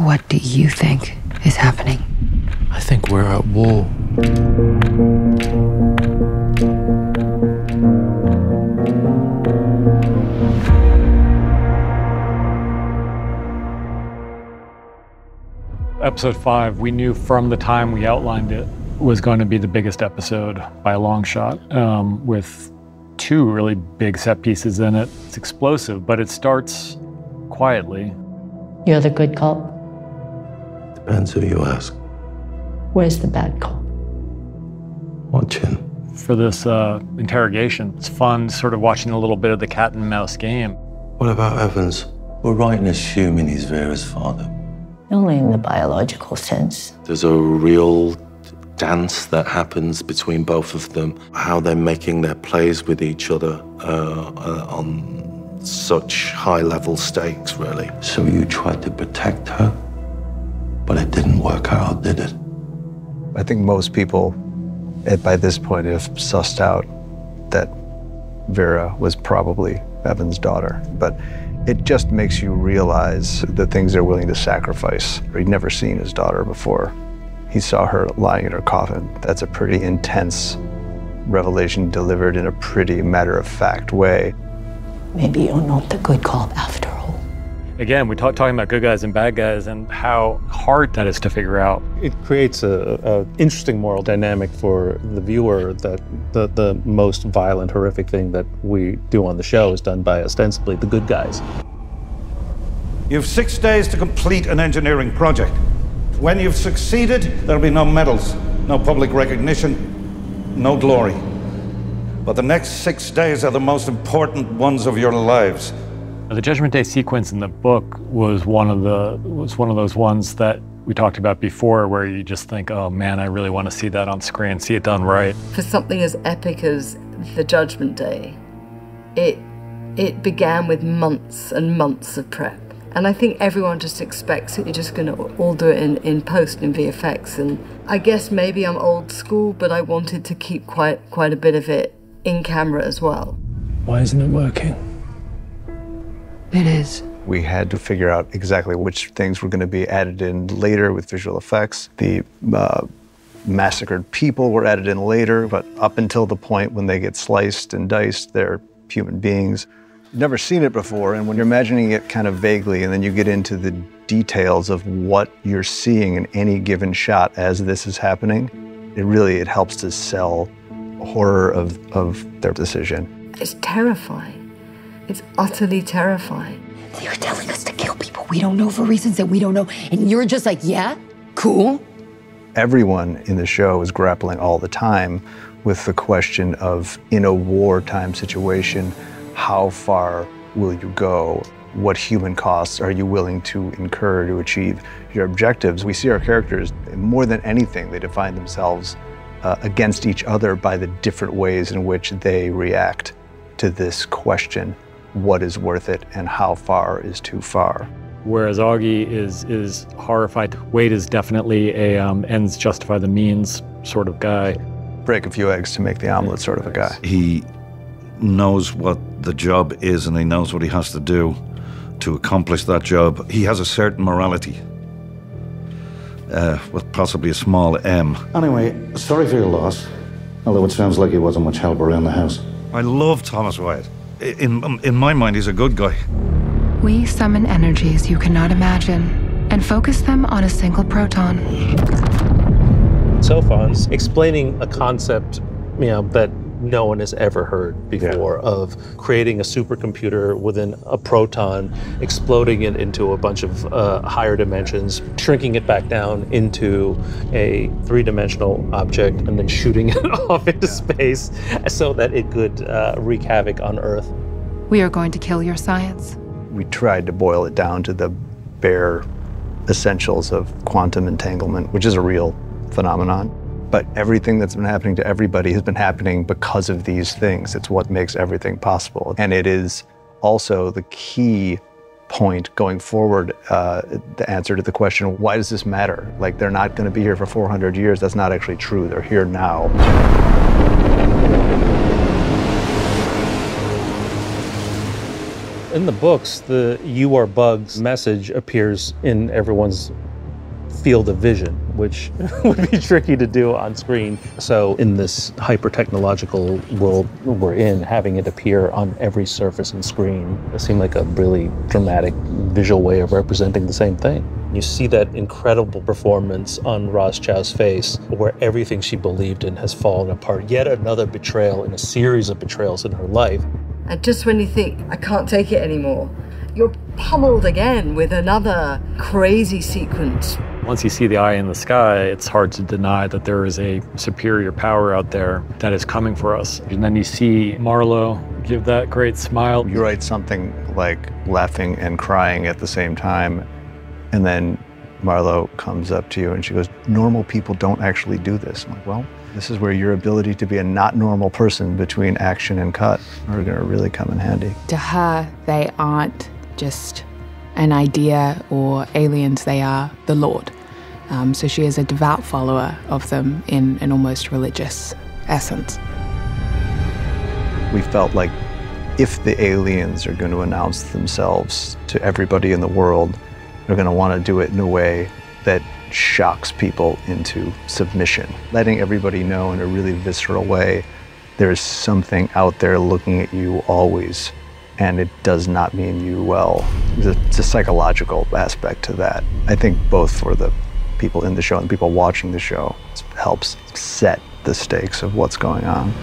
What do you think is happening? I think we're at war. Episode 5, we knew from the time we outlined it, was going to be the biggest episode by a long shot, with 2 really big set pieces in it. It's explosive, but it starts quietly. You're the good cop? Depends who you ask. Where's the bad cop? Watching. For this interrogation, it's fun sort of watching a little bit of the cat and mouse game. What about Evans? We're right in assuming he's Vera's father. Only in the biological sense. There's a real dance that happens between both of them, how they're making their plays with each other on such high-level stakes, really. So you tried to protect her, but it didn't work out, did it? I think most people, by this point, have sussed out that Vera was probably Evan's daughter, but it just makes you realize the things they're willing to sacrifice. He'd never seen his daughter before. He saw her lying in her coffin. That's a pretty intense revelation delivered in a pretty matter-of-fact way. Maybe you're not the good cop after all. Again, we're talking about good guys and bad guys and how hard that is to figure out. It creates a interesting moral dynamic for the viewer that the most violent, horrific thing that we do on the show is done by ostensibly the good guys. You have 6 days to complete an engineering project. When you've succeeded, there'll be no medals, no public recognition, no glory. But the next 6 days are the most important ones of your lives. The Judgment Day sequence in the book was one of those ones that we talked about before, where you just think, oh man, I really want to see that on screen, see it done right. For something as epic as the Judgment Day, it began with months and months of prep. And I think everyone just expects that you're just going to all do it in post, in VFX. And I guess maybe I'm old school, but I wanted to keep quite a bit of it in camera as well. Why isn't it working? It is. We had to figure out exactly which things were going to be added in later with visual effects. The massacred people were added in later, but up until the point when they get sliced and diced, they're human beings. You've never seen it before, and when you're imagining it kind of vaguely, and then you get into the details of what you're seeing in any given shot as this is happening, it helps to sell horror of their decision. It's terrifying. It's utterly terrifying. You're telling us to kill people we don't know for reasons that we don't know, and you're just like, yeah, cool. Everyone in the show is grappling all the time with the question of, in a wartime situation, how far will you go? What human costs are you willing to incur to achieve your objectives? We see our characters, more than anything, they define themselves against each other by the different ways in which they react to this question. What is worth it and how far is too far? Whereas Augie is horrified. Wade is definitely a ends justify the means sort of guy. Break a few eggs to make the omelet sort of a guy. He knows what the job is and he knows what he has to do to accomplish that job. He has a certain morality, with possibly a small M. Anyway, sorry for your loss, although it sounds like he wasn't much help around the house. I love Thomas Wyatt. In my mind, he's a good guy. We summon energies you cannot imagine and focus them on a single proton. Sophon's explaining a concept, that no one has ever heard before, of creating a supercomputer within a proton, exploding it into a bunch of higher dimensions, shrinking it back down into a 3-dimensional object, and then shooting it off into space so that it could wreak havoc on Earth. We are going to kill your science. We tried to boil it down to the bare essentials of quantum entanglement, which is a real phenomenon. But everything that's been happening to everybody has been happening because of these things. It's what makes everything possible. And it is also the key point going forward, the answer to the question, why does this matter? Like, they're not going to be here for 400 years. That's not actually true. They're here now. In the books, the "you are bugs" message appears in everyone's field of vision, which would be tricky to do on screen. So in this hyper-technological world we're in, having it appear on every surface and screen, it seemed like a really dramatic visual way of representing the same thing. You see that incredible performance on Roz Chow's face, where everything she believed in has fallen apart. Yet another betrayal in a series of betrayals in her life. And just when you think, I can't take it anymore, you're pummeled again with another crazy sequence. Once you see the eye in the sky, it's hard to deny that there is a superior power out there that is coming for us. And then you see Marlo give that great smile. You write something like laughing and crying at the same time, and then Marlo comes up to you and she goes, normal people don't actually do this. I'm like, well, this is where your ability to be a not normal person between action and cut are going to really come in handy. To her, they aren't just an idea or aliens, they are the Lord. So she is a devout follower of them in an almost religious essence. We felt like if the aliens are going to announce themselves to everybody in the world, they're going to want to do it in a way that shocks people into submission, letting everybody know in a really visceral way there's something out there looking at you always, and it does not mean you well. It's a psychological aspect to that. I think both for the people in the show and people watching the show, it helps set the stakes of what's going on.